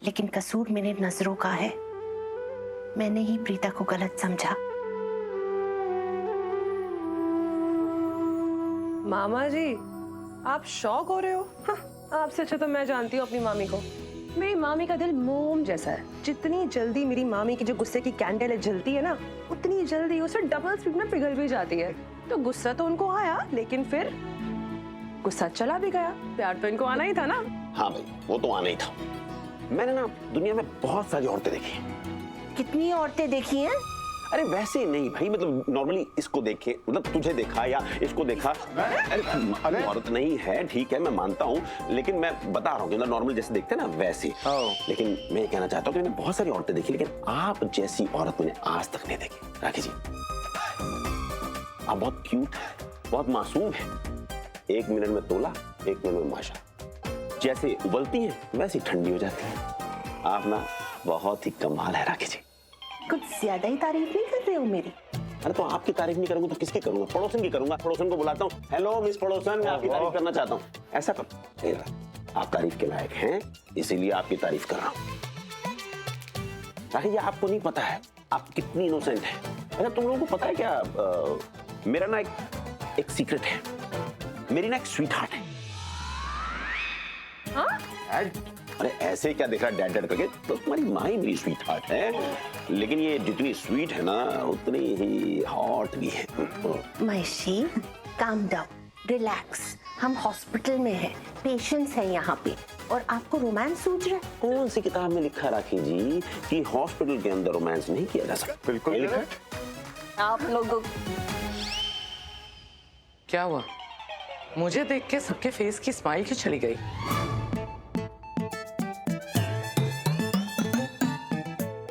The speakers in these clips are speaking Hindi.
लेकिन कसूर मेरे नजरों का है। मैंने ही प्रीता को गलत समझा। मामा जी, आप शॉक हो रहे हो? हाँ, आपसे अच्छा तो मैं जानती हूँ अपनी मामी को। मेरी मामी का दिल मोम जैसा है। जितनी जल्दी मेरी मामी की जो गुस्से की कैंडल है जलती है ना, उतनी जल्दी उसे डबल स्पीड में पिघल भी जाती है। तो गुस्सा तो उनको आया, लेकिन फिर गुस्सा चला भी गया। प्यार तो इनको आना ही था ना। हाँ भाई, वो तो आना ही था। मैंने ना दुनिया में बहुत सारी औरतें देखी हैं। कितनी औरतें देखी हैं? अरे वैसे नहीं भाई, मतलब नॉर्मली इसको देखे, मतलब तुझे देखा या इसको देखा। अरे औरत नहीं है, ठीक है मैं मानता हूँ, लेकिन मैं बता रहा हूँ नॉर्मल जैसे देखते हैं ना वैसे। लेकिन मैं ये कहना चाहता हूँ कि मैंने बहुत सारी औरतें देखी, लेकिन आप जैसी औरत मैंने आज तक नहीं देखी। राखी जी, आप बहुत क्यूट है, बहुत मासूम है। 1 मिनट में तोला, 1 मिनट में माशा। जैसे उबलती हैं वैसी ठंडी हो जाती है। आप ना बहुत ही कमाल है राखी जी। कुछ ज्यादा ही तारीफ नहीं कर रहे हो मेरी? अरे तो आपकी तारीफ नहीं करूंगा तो किसकी करूंगा? पड़ोसन की करूंगा। पड़ोसन को बुलाता हूँ, हेलो मिस पड़ोसन, मैं आपकी तारीफ करना चाहता हूँ। ऐसा करो, आप तारीफ के लायक हैं, इसीलिए आपकी तारीफ कर रहा हूँ। राखी जी, आपको नहीं पता है आप कितनी इनोसेंट है। अगर तुम लोगों को पता है क्या, मेरा ना एक सीक्रेट है। मेरी ना एक स्वीट हार्ट है। अरे ऐसे क्या देख रहा डैड डैड करके? तो तुम्हारी माँ ही मेरी स्वीट हार्ट है, लेकिन ये जितनी स्वीट है ना उतनी ही हॉट भी है। महेशी, काम डाउन, रिलैक्स। हम हॉस्पिटल में हैं, पेशेंट्स हैं यहाँ पे, और आपको रोमांस सूझ रहा है? कौन सी किताब में लिखा राखी जी कि हॉस्पिटल के अंदर रोमांस नहीं किया जा सकता? बिल्कुल लिखा। आप लोगों क्या हुआ? मुझे देख के सबके फेस की स्माइल क्यों चली गई?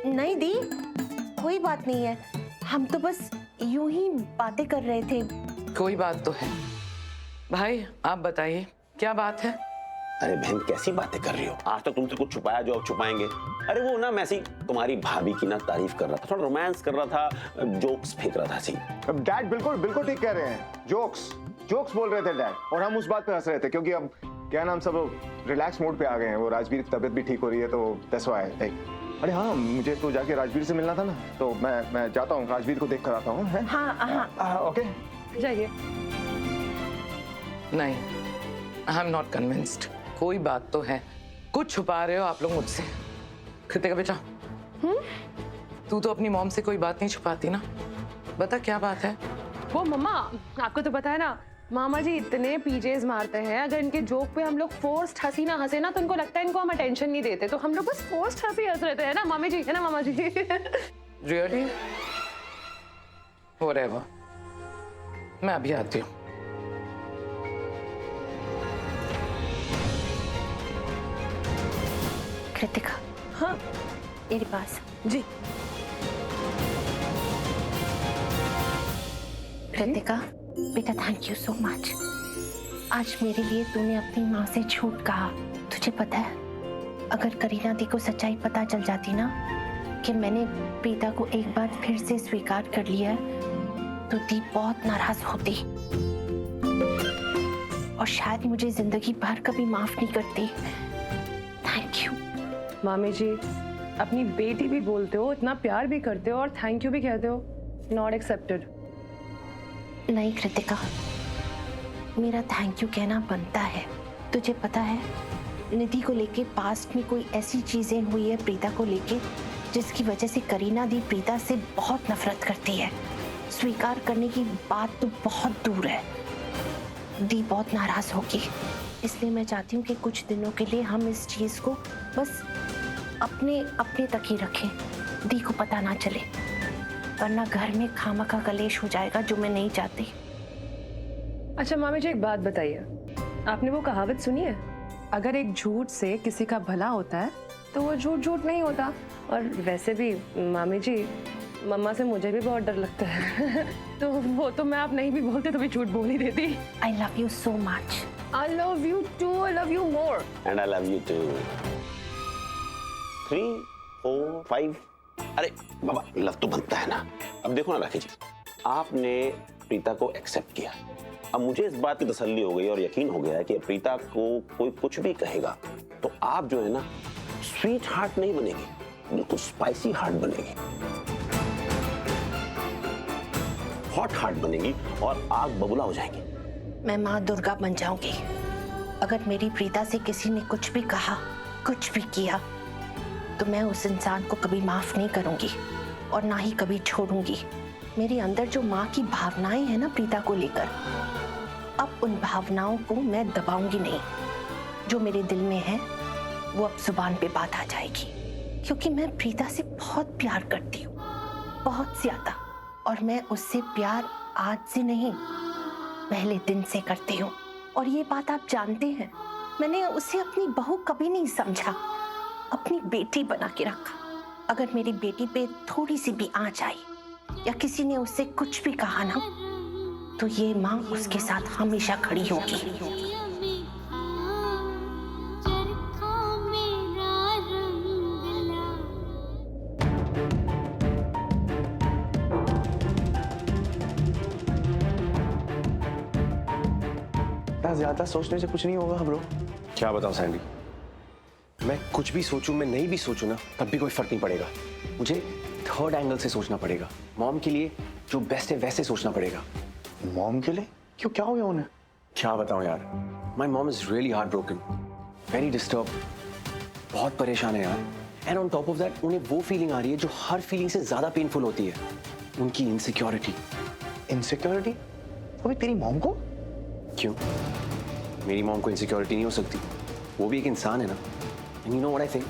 नहीं दी, कोई बात नहीं है। हम तो बस यूं ही बातें कर रहे थे। कोई बात तो है। भाई आप बताइए क्या बात है? अरे बहन, कैसी बातें कर रही हो? आज तक तुमसे कुछ छुपाया जो अब छुपाएंगे? अरे वो ना मैं सी तुम्हारी भाभी की ना तारीफ कर रहा था, थोड़ा रोमांस कर रहा था, जोक्स फेंक रहा था। सी डैड बिल्कुल ठीक कह रहे हैं। जोक्स बोल रहे थे डैड, और हम उस बात पे हंस रहे थे क्योंकि अब क्या नाम, सब रिलैक्स मोड पे आ गए हैं। वो राजवीर की तबीयत भी ठीक हो रही है, तो दैट्स व्हाई। अरे हाँ, मुझे तो जाके राजवीर से मिलना था ना, तो मैं जाता हूँ, राजवीर को देख कर आता हूँ। हाँ। ओके, जाइए। नहीं, आई एम नॉट कन्विंस्ड। कोई बात तो है, कुछ छुपा रहे हो आप लोग मुझसे। कृतिका बेटा, तू तो अपनी मॉम से कोई बात नहीं छुपाती ना, बता क्या बात है? वो मम्मा, आपको तो पता है ना, मामा जी इतने पीजेस मारते हैं। अगर इनके जोक पे हम लोग फोर्स्ड हंसी ना हंसे ना, तो उनको लगता है इनको हम अटेंशन नहीं देते, तो हम लोग बस फोर्स्ड हंसी हंस रहे थे, है ना मामी जी? है ना मामा जी? रियली? व्हाटएवर, मैं अभी आती हूँ। कृतिका, हाँ मेरे पास। जी। कृतिका बेटा, थैंक यू सो मच। आज मेरे लिए तूने अपनी माँ से झूठ कहा। तुझे पता है, अगर करीना दी को सच्चाई पता चल जाती ना कि मैंने प्रीता को एक बार फिर से स्वीकार कर लिया है, तो दी बहुत नाराज होती और शायद मुझे जिंदगी भर कभी माफ नहीं करती। Thank you. मामी जी, अपनी बेटी भी बोलते हो, इतना प्यार भी करते हो और थैंक यू भी कहते हो। Not accepted. नहीं कृतिका, मेरा थैंक यू कहना बनता है। तुझे पता है, निधि को लेके पास्ट में कोई ऐसी चीजें हुई है प्रीता को लेके जिसकी वजह से करीना दी प्रीता से बहुत नफरत करती है। स्वीकार करने की बात तो बहुत दूर है, दी बहुत नाराज होगी। इसलिए मैं चाहती हूँ कि कुछ दिनों के लिए हम इस चीज को बस अपने तक ही रखें, दी को पता ना चले, वरना घर में खामखा कलेश हो जाएगा, जो मैं नहीं चाहती। अच्छा मामी जी, एक बात बताइए, आपने वो कहावत सुनी है, अगर एक झूठ से किसी का भला होता है तो वो झूठ नहीं होता। और वैसे भी मामी जी, मम्मा से मुझे भी बहुत डर लगता है तो वो तो मैं आप नहीं भी बोलते तो भी झूठ बोल ही देती। I love you so much. I love you too, I love you more. And I love you too. 3, 4, 5। अरे बाबा, लव तो बनता है ना। अब देखो ना राखी जी, आपने प्रीता को एक्सेप्ट किया। अब मुझे इस बात की तसल्ली हो गई और यकीन हो गया है कि प्रीता को कोई कुछ भी कहेगा तो आप जो है ना स्वीट हार्ट नहीं बनेगी, बिल्कुल स्पाइसी हार्ट बनेगी, हॉट हार्ट बनेगी और आग बबूला हो जाएगी। मैं माँ दुर्गा बन जाऊंगी अगर मेरी प्रीता से किसी ने कुछ भी कहा, कुछ भी किया, तो मैं उस इंसान को कभी माफ नहीं करूंगी और ना ही कभी छोड़ूंगी। मेरे अंदर जो माँ की भावनाएं हैं ना प्रीता को लेकर, अब उन भावनाओं को मैं दबाऊंगी नहीं। जो मेरे दिल में है वो अब जुबान पे बात आ जाएगी, क्योंकि मैं प्रीता से बहुत प्यार करती हूँ, बहुत ज्यादा। और मैं उससे प्यार आज से नहीं, पहले दिन से करती हूँ। और ये बात आप जानते हैं, मैंने उसे अपनी बहू कभी नहीं समझा, अपनी बेटी बना के रखा। अगर मेरी बेटी पे थोड़ी सी भी आंच आई या किसी ने उससे कुछ भी कहा ना, तो ये माँ उसके साथ हमेशा खड़ी होगी। ज्यादा सोचने से कुछ नहीं होगा ब्रो। क्या बताऊं सैंडी, मैं कुछ भी सोचूं, मैं नहीं भी सोचूं ना, तब भी कोई फर्क नहीं पड़ेगा। मुझे थर्ड एंगल से सोचना पड़ेगा। मॉम के लिए जो बेस्ट है वैसे सोचना पड़ेगा। मॉम के लिए? क्यों, क्या हो गया उन्हें? क्या बताऊं यार, my mom is really heart broken, very disturb, बहुत परेशान है यार। And on top of that उन्हें वो फीलिंग आ रही है जो हर फीलिंग से ज्यादा पेनफुल होती है, उनकी इनसिक्योरिटी। इनसिक्योरिटी? अभी तेरी मॉम को? क्यों, मेरी मॉम को इनसिक्योरिटी नहीं हो सकती? वो भी एक इंसान है ना। And you know what I think,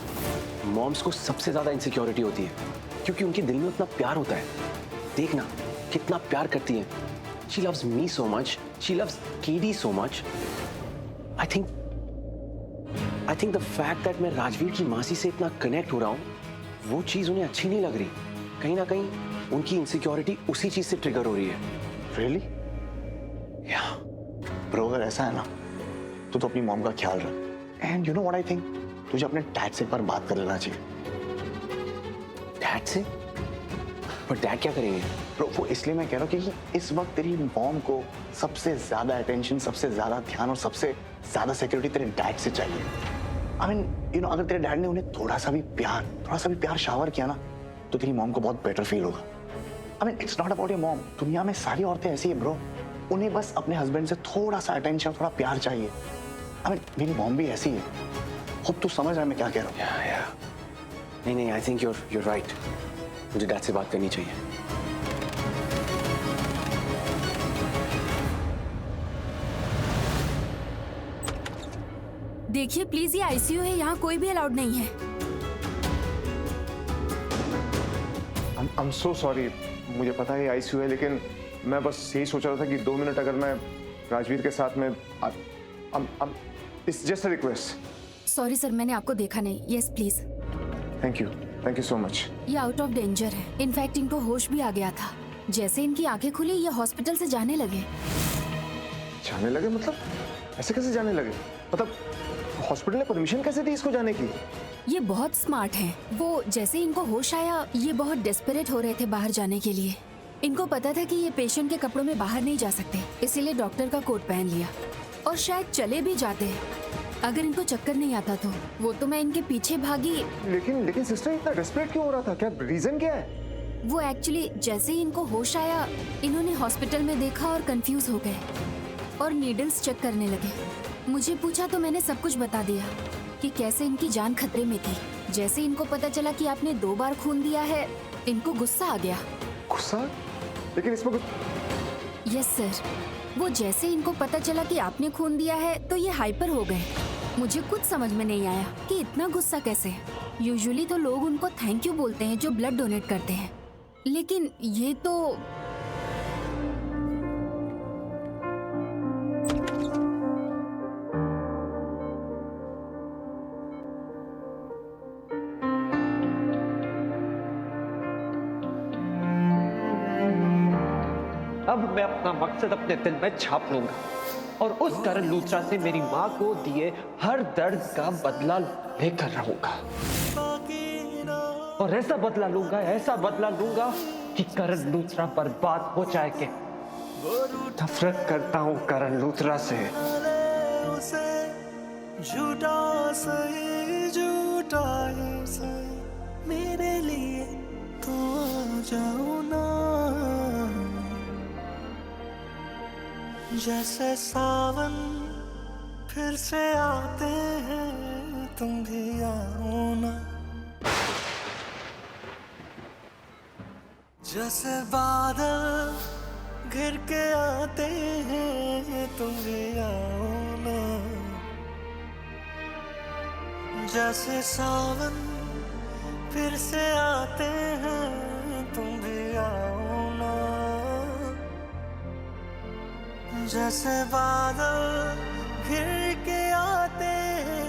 moms को सबसे ज्यादा इनसिक्योरिटी होती है क्योंकि उनके दिल में उतना प्यार होता है। देखना कितना प्यार करती है। She loves me so much, she loves KD so much. I think the fact that मैं राजवीर की मासी से इतना कनेक्ट हो रहा हूं, वो चीज उन्हें अच्छी नहीं लग रही। कहीं ना कहीं उनकी इनसिक्योरिटी उसी चीज से ट्रिगर हो रही है। रियली? या ब्रो, अगर ऐसा है ना तो अपनी मॉम का ख्याल रख। And you know what I think, तुझे अपने डैड से एक बार बात कर लेना चाहिए। डैड से? पर डैड क्या करेंगे? ब्रो, वो इसलिए मैं कह रहा हूँ क्योंकि इस वक्त तेरी मॉम को सबसे ज्यादा अटेंशन, सबसे ज्यादा ध्यान और सबसे ज्यादा सिक्योरिटी तेरे डैड से चाहिए। आई मीन यू नो, अगर तेरे डैड ने उन्हें थोड़ा सा भी प्यार शावर किया ना, तो तेरी मॉम को बहुत बेटर फील होगा। I mean it's not about your mom. दुनिया में सारी औरतें ऐसी है ब्रो, उन्हें बस अपने हस्बैंड से थोड़ा सा अटेंशन, थोड़ा प्यार चाहिए। आई मीन मेरी मॉम भी ऐसी है। होप तू समझ रहा है मैं क्या कह रहा हूँ। नहीं, आई थिंक you're राइट। मुझे डैड से बात करनी चाहिए। देखिए प्लीज, ये आईसीयू है, यहाँ कोई भी अलाउड नहीं है। I'm so sorry, मुझे पता है आईसीयू है, लेकिन मैं बस यही सोच रहा था कि 2 मिनट अगर मैं राजवीर के साथ में it's just a request. Sorry sir, मैंने आपको देखा नहीं। Yes please. Thank you so much. ये आउट ऑफ डेंजर है। इनफैक्ट इनको होश भी आ गया था। जैसे इनकी आंखें खुली, ये हॉस्पिटल से जाने लगे। जाने लगे मतलब? ऐसे कैसे जाने लगे? मतलब हॉस्पिटल ने परमिशन कैसे दी इसको जाने की? ये बहुत स्मार्ट हैं। वो जैसे इनको होश आया, ये बहुत डेस्परेट हो रहे थे बाहर जाने के लिए। इनको पता था कि ये पेशेंट के कपड़ों में बाहर नहीं जा सकते, इसीलिए डॉक्टर का कोट पहन लिया और शायद चले भी जाते अगर इनको चक्कर नहीं आता तो। वो तो मैं इनके पीछे भागी। लेकिन सिस्टर, इतना डेस्परेट क्यों हो रहा था? क्या रीजन क्या है? वो एक्चुअली जैसे ही इनको होश आया, इन्होंने हॉस्पिटल में देखा और कंफ्यूज हो गए और नीडल्स चेक करने लगे। मुझे पूछा तो मैंने सब कुछ बता दिया कि कैसे इनकी जान खतरे में थी। जैसे इनको पता चला कि आपने 2 बार खून दिया है, इनको गुस्सा आ गया। गुस्सा? लेकिन इसमें कुछ... यस सर, वो जैसे इनको पता चला कि आपने खून दिया है तो ये हाइपर हो गए। मुझे कुछ समझ में नहीं आया कि इतना गुस्सा कैसे। यूजुअली तो लोग उनको थैंक यू बोलते हैं जो ब्लड डोनेट करते हैं, लेकिन ये तो... अब मैं अपना मकसद अपने दिल में छाप लूंगा और उस करण लूथरा से मेरी माँ को दिए हर दर्द का बदला लेकर रहूंगा और ऐसा बदला लूंगा कि करण लूथरा बर्बाद हो जाएंगे। नफरत करता हूँ करण लूथरा से। झूठा सही झूठा मेरे लिए तो आ जाओ ना, जैसे सावन फिर से आते हैं तुम भी आओ ना, जैसे बादल घिर के आते हैं तुम भी आओ ना, जैसे सावन फिर से आते हैं तुम भी आओ ना, जैसे बादल घिर के आते हैं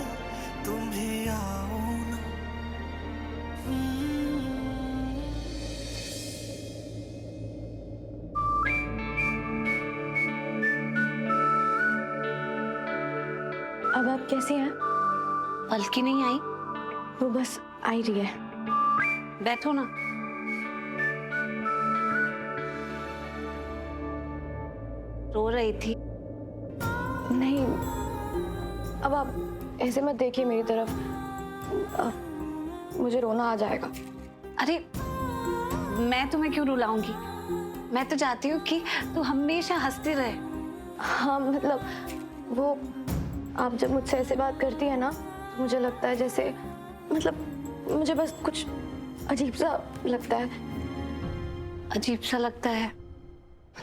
तुम भी आओ ना। अब आप कैसी हैं? पलकी नहीं आई? वो बस आ ही रही है। बैठो ना। रो रही थी? नहीं, अब आप ऐसे मत देखिए मेरी तरफ, मुझे रोना आ जाएगा। अरे मैं तुम्हें क्यों रुलाऊंगी? मैं तो चाहती हूँ कि तू हमेशा हंसती रहे। हाँ मतलब वो आप जब मुझसे ऐसे बात करती है ना, तो मुझे लगता है जैसे, मतलब मुझे बस कुछ अजीब सा लगता है। अजीब सा लगता है?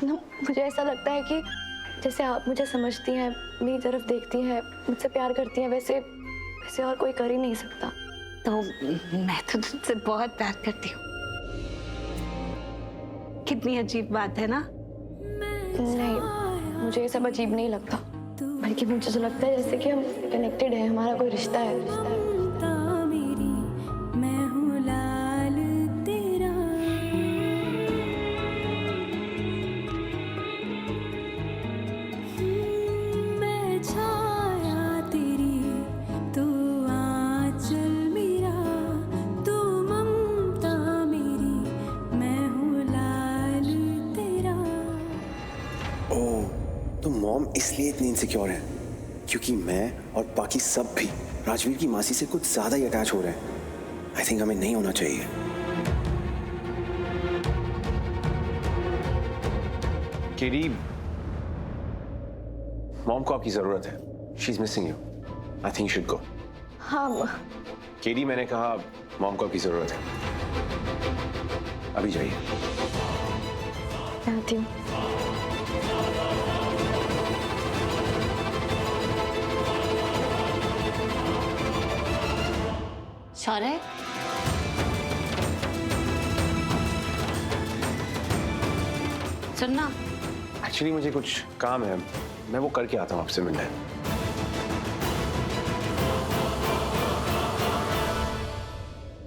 मुझे ऐसा लगता है कि जैसे आप मुझे समझती हैं, मेरी तरफ देखती हैं, मुझसे प्यार करती हैं, वैसे वैसे और कोई कर ही नहीं सकता। तो मैं तो तुझसे बहुत प्यार करती हूँ। कितनी अजीब बात है ना? नहीं, मुझे ये सब अजीब नहीं लगता, बल्कि मुझे तो लगता है जैसे कि हम कनेक्टेड है, हमारा कोई रिश्ता है। तो मॉम इसलिए इतनी इनसिक्योर है क्योंकि मैं और बाकी सब भी राजवीर की मासी से कुछ ज्यादा ही अटैच हो रहे हैं। आई थिंक हमें नहीं होना चाहिए। केडी, मॉम को आपकी जरूरत है। She is missing you. I think you should go. हाँ केडी, मैंने कहा मॉम को आपकी जरूरत है। अभी जाइए। आती हूँ। शौर्य, सुनना। एक्चुअली मुझे कुछ काम है, मैं वो करके आता हूँ आपसे मिलने।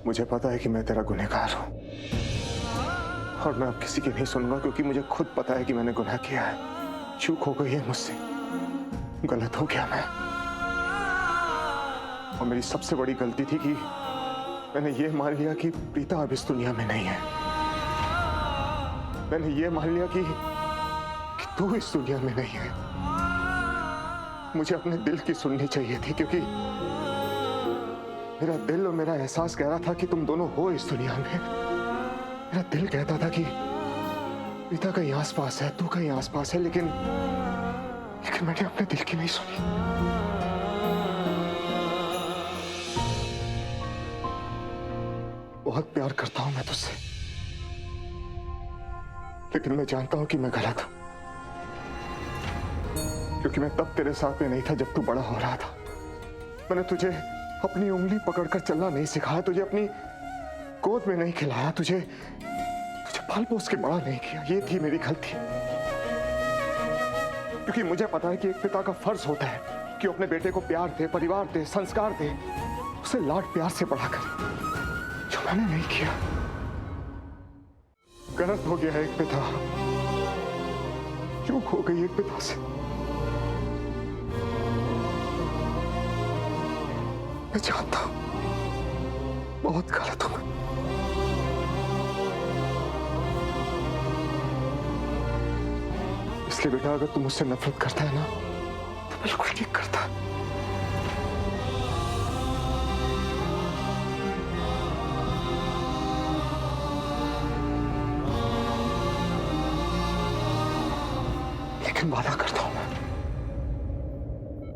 मुझे पता है कि मैं तेरा गुनहगार हूं और मैं अब किसी की नहीं सुनूंगा, क्योंकि मुझे खुद पता है कि मैंने गुनाह किया है। चूक हो गई है मुझसे, गलत हो गया मैं। और मेरी सबसे बड़ी गलती थी कि मैंने ये मान लिया कि प्रीता अब इस दुनिया में नहीं है। मैंने ये मान लिया कि तू इस दुनिया में नहीं है। मुझे अपने दिल की सुननी चाहिए थी, क्योंकि मेरा दिल और मेरा एहसास कह रहा था कि तुम दोनों हो इस दुनिया में। मेरा दिल कहता था कि प्रीता कहीं आसपास है, तू कहीं आसपास है, लेकिन मैंने अपने दिल की नहीं सुनी। बहुत प्यार करता हूं मैं तुझसे, लेकिन मैं जानता हूं कि मैं गलत हूं, क्योंकि मैं तब तेरे साथ में नहीं था जब तू बड़ा हो रहा था। मैंने तुझे अपनी उंगली पकड़कर चलना नहीं सिखाया, तुझे अपनी गोद में नहीं खिलाया, तुझे पाल पोस के बड़ा नहीं किया। ये थी मेरी गलती, क्योंकि मुझे पता है कि एक पिता का फर्ज होता है कि अपने बेटे को प्यार दे, परिवार दे, संस्कार दे, उसे लाड प्यार से बड़ा करे, जो मैंने नहीं किया। गलत हो गया है एक पिता, चूक हो गई एक पिता से। मैं जानता हूं बहुत गलत हूं। इसलिए बेटा, अगर तू मुझसे नफरत करता है ना, तो बिल्कुल ठीक करता है। लेकिन वादा करता हूं,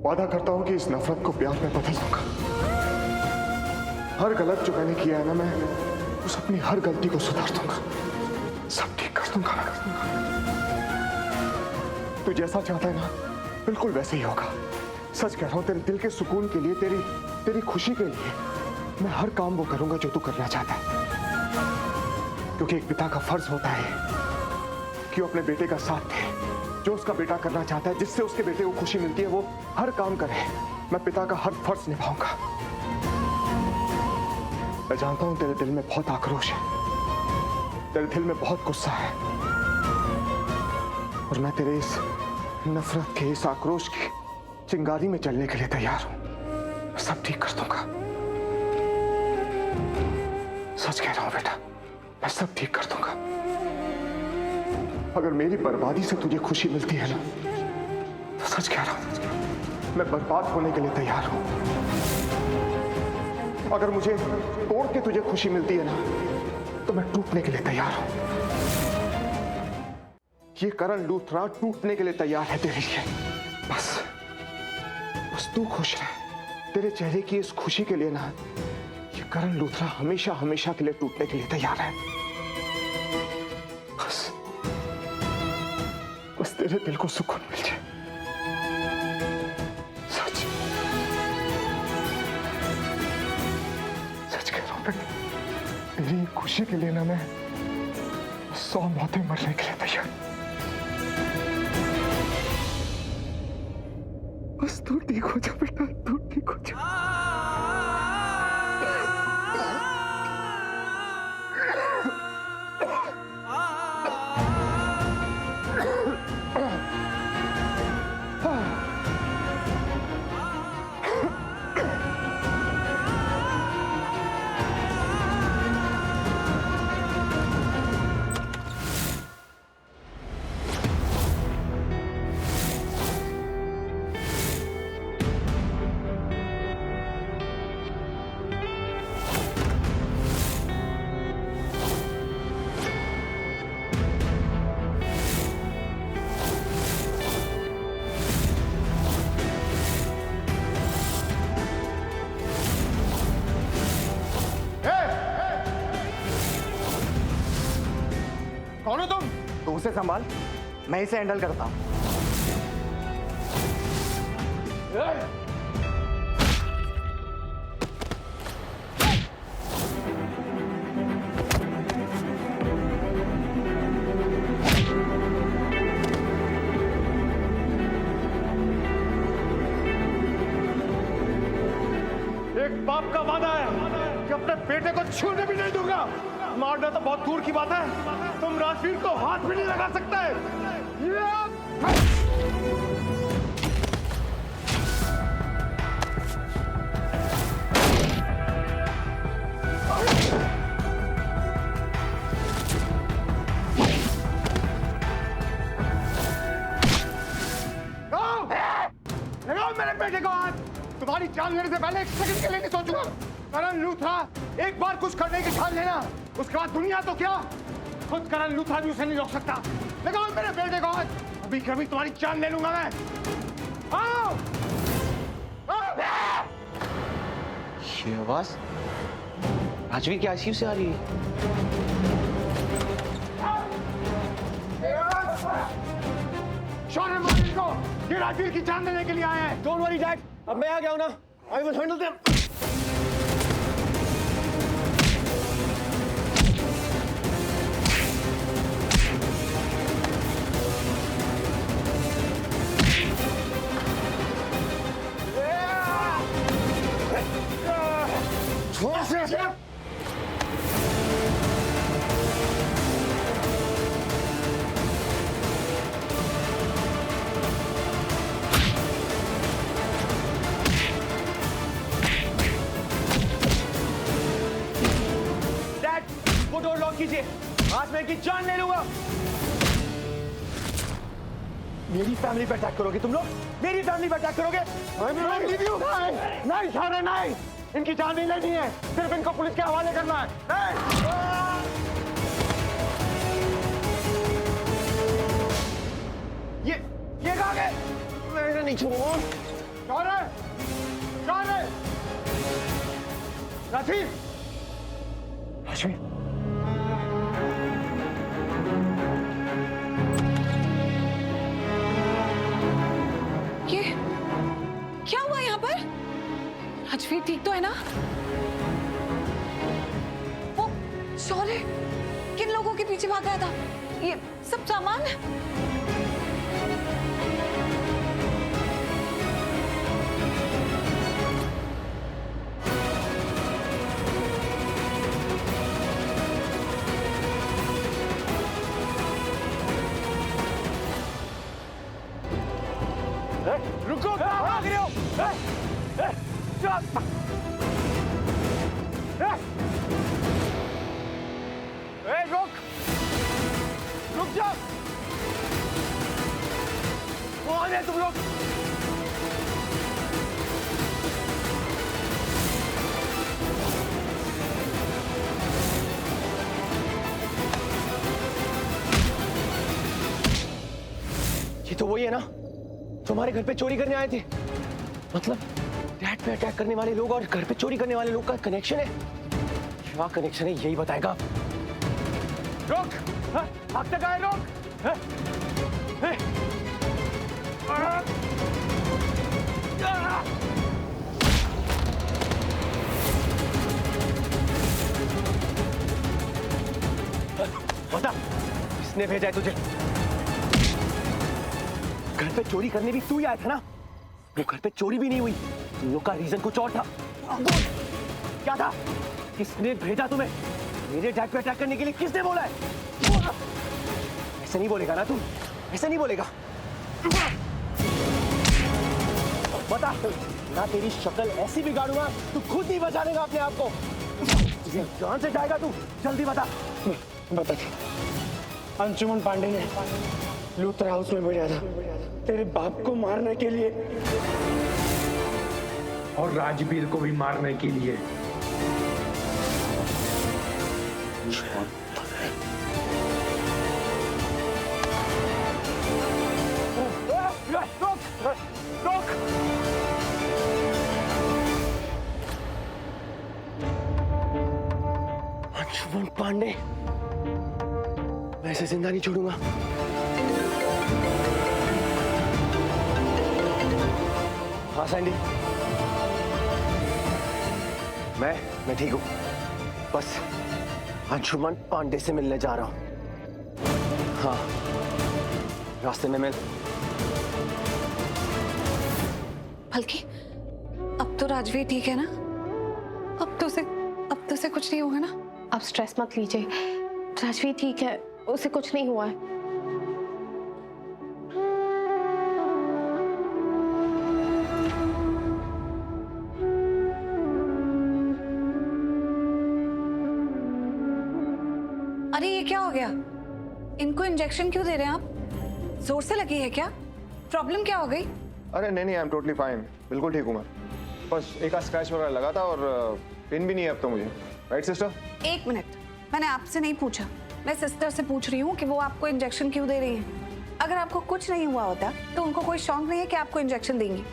वादा करता हूं कि इस नफरत को प्यार में बदल दूंगा। हर गलत जो मैंने किया है ना, मैं उस अपनी हर गलती को सुधार दूंगा, सब ठीक कर दूंगा। तू जैसा चाहता है ना, बिल्कुल वैसे ही होगा। सच कह रहा हूं, तेरे दिल के सुकून के लिए, तेरी खुशी के लिए मैं हर काम वो करूंगा जो तू करना चाहता है। क्योंकि एक पिता का फर्ज होता है कि वो अपने बेटे का साथ दे। जो उसका बेटा करना चाहता है, जिससे उसके बेटे को खुशी मिलती है, वो हर काम करे। मैं पिता का हर फर्ज निभाऊंगा। मैं जानता हूं तेरे दिल में बहुत आक्रोश है, तेरे दिल में बहुत गुस्सा है, और मैं तेरे इस नफरत के, इस आक्रोश की चिंगारी में जलने के लिए तैयार हूं। मैं सब ठीक कर दूंगा। सच कह रहा हूं बेटा, मैं सब ठीक कर दूंगा। अगर मेरी बर्बादी से तुझे खुशी मिलती है ना, तो सच कह रहा हूं, मैं बर्बाद होने के लिए तैयार हूं। अगर मुझे तोड़ के तुझे खुशी मिलती है ना, तो मैं टूटने के लिए तैयार हूं। ये करण लूथरा टूटने के लिए तैयार है तेरे लिए। बस तू खुश रह। तेरे चेहरे की इस खुशी के लिए ना, ये करण लूथरा हमेशा हमेशा के लिए टूटने के लिए तैयार है। बस तेरे दिल को सुकून मिल जाए। सच कह रहा हूं बेटा, तेरी खुशी के लिए ना मैं 100 मौतें मरने के लिए तैयार। बस तू ठीक हो जा बेटा, तू ठीक हो जा। कौन हो तुम? तू उसे संभाल, मैं इसे हैंडल करता हूं। एक बाप का वादा है कि अपने बेटे को छूने भी नहीं दूंगा। मारना तो बहुत दूर की बात है, तुम राजवीर को हाथ भी नहीं लगा सकते। लगाओ मेरे बेटे को हाथ। तुम्हारी जान लेने से पहले एक सेकंड के लिए नहीं सोचूंगा। करण लूथरा, एक बार कुछ करने की ठान लेना, उसके बाद दुनिया तो क्या, खुद करण लूथरा भी उसे नहीं रोक सकता। लगाओ मेरे बेटे को हाथ, अभी कभी तुम्हारी जान ले लूंगा मैं। आओ! ये आवाज राजवीर की आईसीयू से आ रही है। शौर्य मार इनको, ये राजवीर की जान लेने के लिए आए हैं। डोंट वरी डैड, अब मैं आ गया हूं ना, I will handle them. Door lock कीजिए, आज मैं इनकी जान ले लूंगा। मेरी फैमिली पे अटैक करोगे तुम लोग? मेरी फैमिली पे अटैक करोगे? नहीं सारे नहीं, इनकी जान नहीं लेनी है, सिर्फ इनको पुलिस के हवाले करना है। नहीं छोड़ूंगा। कौन है? कौन है? राजवीर! राजवीर! ये क्या हुआ यहाँ पर? राजवीर ठीक तो है ना? वो शौर्य किन लोगों के पीछे भाग गया था? ये सब सामान? रुको! कहाँ भाग रहे हो? रुक! रुक जाओ! कौन है तुम लोग? ये तो वही है ना, तुम्हारे घर पे चोरी करने आए थे। मतलब डैड पे अटैक करने वाले लोग और घर पे चोरी करने वाले लोग का कनेक्शन है। क्या कनेक्शन है यही बताएगा। रुक! भाग तक आए, रुक! बता, किसने भेजा है तुझे? घर पे चोरी करने भी तू ही आया था ना? वो घर पे चोरी भी नहीं हुई, तुम लोग का रीजन कुछ और था। क्या था? किसने भेजा तुम्हें? मेरे डैड पे अटैक करने के लिए किसने बोला है? ऐसे नहीं बोलेगा ना तू, ऐसे नहीं बोलेगा। बता, ना तेरी शक्ल ऐसी बिगाड़ूंगा तू खुद ही बचा लेगा अपने आप को। जान से जाएगा तू, जल्दी बता। बता, अंशुमन पांडे ने लूथरा हाउस में भेजा था तेरे बाप को मारने के लिए और राजवीर को भी मारने के लिए। अंशुमन पांडे, मैं इसे जिंदा नहीं छोड़ूंगा। हाँ सैंडी, मैं ठीक हूँ। बस अंशुमन पांडे से मिलने जा रहा हूँ। हाँ, रास्ते में मिल। बल्कि अब तो राजवीर ठीक है ना? अब तो उसे कुछ नहीं होगा ना? आप स्ट्रेस मत लीजिए, राजवीर ठीक है, उसे कुछ नहीं हुआ है। अरे ये क्या हो गया? इनको इंजेक्शन क्यों दे रहे हैं आप? जोर से लगी है क्या? प्रॉब्लम क्या हो गई? अरे नहीं, आई एम टोटली फाइन, बिल्कुल ठीक हूँ मैं। बस एक आध स्क्रैच वगैरह लगा था और पेन भी नहीं है अब तो मुझे। Right sister? एक मिनट, मैंने आपसे नहीं पूछा, मैं सिस्टर से पूछ रही हूँ कि वो आपको इंजेक्शन क्यों दे रही है। अगर आपको कुछ नहीं हुआ होता तो उनको कोई शौक नहीं है कि आपको इंजेक्शन देंगी।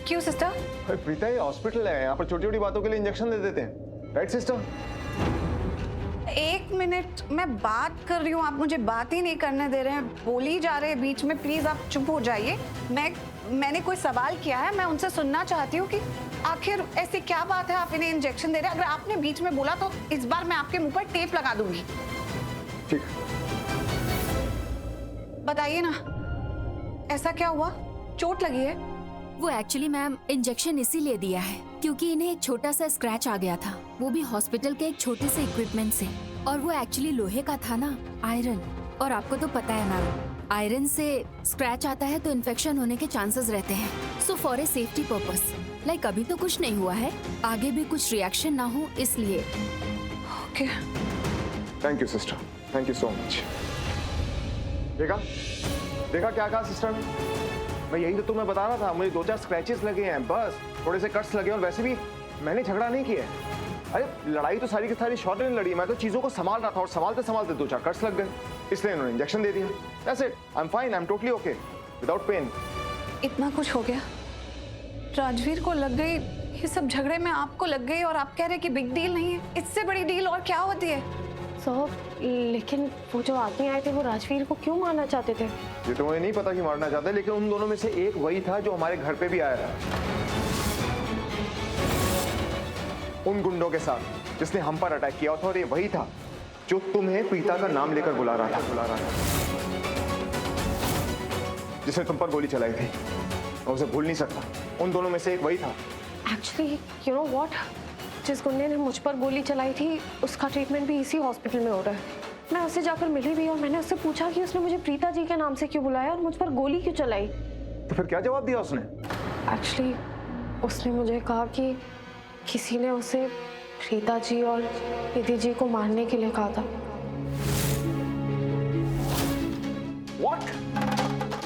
क्यों सिस्टर? अरे प्रीता, ये हॉस्पिटल है, यहाँ पर छोटी छोटी बातों के लिए इंजेक्शन दे देते हैं। Right sister? एक मिनट, मैं बात कर रही हूँ, आप मुझे बात ही नहीं करने दे रहे हैं, बोली जा रहे हैं बीच में। प्लीज आप चुप हो जाइए। मैंने कोई सवाल किया है, मैं उनसे सुनना चाहती हूँ कि आखिर ऐसी क्या बात है आप इन्हें इंजेक्शन दे रहे हैं। अगर आपने बीच में बोला तो इस बार मैं आपके मुंह पर टेप लगा दूंगी। ठीक, बताइए ना, ऐसा क्या हुआ? चोट लगी है? वो एक्चुअली मैम इंजेक्शन इसीलिए दिया है क्योंकि इन्हें एक छोटा सा स्क्रैच आ गया था, वो भी हॉस्पिटल के एक छोटे से इक्विपमेंट से। और वो एक्चुअली लोहे का था ना, आयरन। और आपको तो पता है मैम, आयरन से स्क्रैच आता है तो इन्फेक्शन होने के चांसेस रहते हैं। So for a safety purpose, like अभी तो कुछ नहीं हुआ है, आगे भी कुछ रिएक्शन ना हो इसलिए। Okay, thank you sister, thank you so much. देखा क्या कहा सिस्टर ने? मैं यही तो तुम्हें बता रहा था, मुझे 2-4 स्क्रैचेस लगे हैं, बस थोड़े से कट्स लगे। और वैसे भी मैंने झगड़ा नहीं किया है। अरे लड़ाई तो सारी की सारी शॉर्ट ने लड़ी, मैं तो चीजों को संभाल रहा था और संभालते संभालते 2-4 कट्स लग गए, इसलिए इन्होंने इंजेक्शन दे दिया। That's it, I am fine, I am totally okay, without pain. इतना कुछ हो गया, राजवीर को लग गई, ये सब झगड़े में आपको लग गई और आप कह रहे कि बिग डील नहीं है। इससे बड़ी डील और क्या होती है? लेकिन वो जो आदमी आए थे वो राजवीर को क्यों मारना चाहते थे? ये तो मुझे नहीं पता कि मारना चाहते, लेकिन उन दोनों में से एक वही था जो हमारे घर पे भी आया था, उन गुंडों के साथ जिसने हम पर अटैक किया था, और ये वही था जो तुम्हें प्रीता का नाम लेकर बुला रहा था, जिसने तुम पर गोली चलाई थी। मैं उसे भूल नहीं सकता, उन दोनों में से एक वही था। एक्चुअली यू नो व्हाट, जिस गुंडे ने मुझ पर गोली चलाई थी उसका ट्रीटमेंट भी इसी हॉस्पिटल में हो रहा है। मैं उससे जाकर मिली भी और मैंने उससे पूछा कि उसने मुझे प्रीता जी के नाम से क्यों बुलाया और मुझ पर गोली क्यों चलाई। तो फिर क्या जवाब दिया उसने? एक्चुअली उसने मुझे कहा कि किसी ने उसे प्रीता जी और निधि जी को मारने के लिए कहा था। What?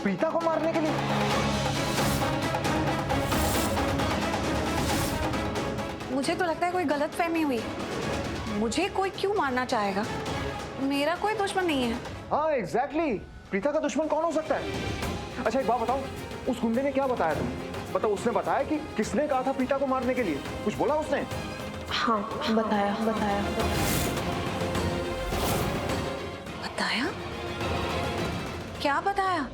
प्रीता को मारने के लिए? मुझे तो लगता है कोई गलतफहमी हुई। मुझे कोई क्यों मारना चाहेगा? मेरा कोई दुश्मन नहीं है। हाँ एग्जैक्टली, प्रीता का दुश्मन कौन हो सकता है? अच्छा एक बात बताओ, उस गुंडे ने क्या बताया तुम? बताओ, उसने बताया कि किसने कहा था प्रीता को मारने के लिए? कुछ बोला उसने? हाँ बताया। बताया? क्या बताया?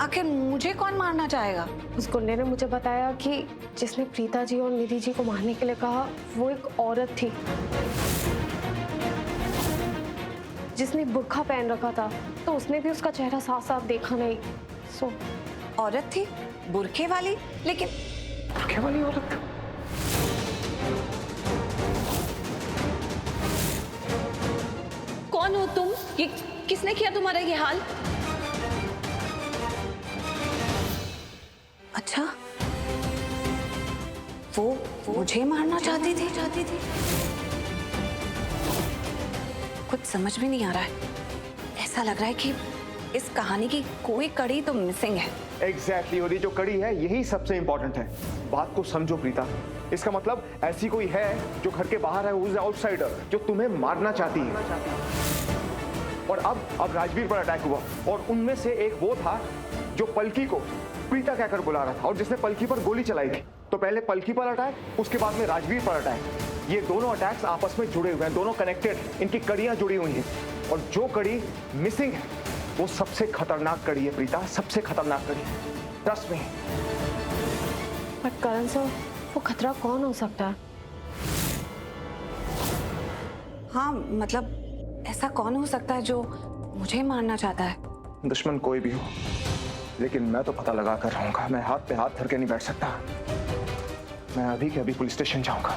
आखिर मुझे कौन मारना चाहेगा? उस गुंडे ने मुझे बताया कि जिसने प्रीता जी और निधि जी को मारने के लिए कहा वो एक औरत थी जिसने बुर्का पहन रखा था, तो उसने भी उसका चेहरा साफ साफ देखा नहीं। सो औरत थी? बुरखे वाली? लेकिन बुरखे वाली औरत? कौन हो तुम? ये किसने किया तुम्हारा ये हाल? अच्छा, वो मुझे मारना चाहती थी। कुछ समझ में नहीं आ रहा है। ऐसा लग रहा है कि इस कहानी की कोई कड़ी तो मिसिंग है। एग्जैक्टली, और ये जो कड़ी है यही सबसे इंपॉर्टेंट है। बात को समझो प्रीता, इसका मतलब ऐसी कोई है जो घर के बाहर है, वो इज आउटसाइडर, जो तुम्हें मारना चाहती है। और अब राजवीर पर अटैक हुआ, और उनमें से एक वो था जो पलकी को प्रीता कहकर बुला रहा था और जिसने पलकी पर गोली चलाई थी। तो पहले पलकी पर अटैक, उसके बाद में राजवीर पर अटैक। ये दोनों अटैक्स आपस में जुड़े हुए हैं, दोनों कनेक्टेड, इनकी कड़ियां जुड़ी हुई हैं। और जो कड़ी मिसिंग है वो सबसे खतरनाक कड़ी है प्रीता, सबसे खतरनाक कड़ी है। Trust me. But Karan sir, वो खतरा कौन हो सकता है? हाँ मतलब ऐसा कौन हो सकता है जो मुझे मारना चाहता है? दुश्मन कोई भी हो, लेकिन मैं तो पता लगा कर रहूंगा। मैं हाथ पे हाथ धर के नहीं बैठ सकता। मैं अभी के अभी पुलिस स्टेशन जाऊंगा।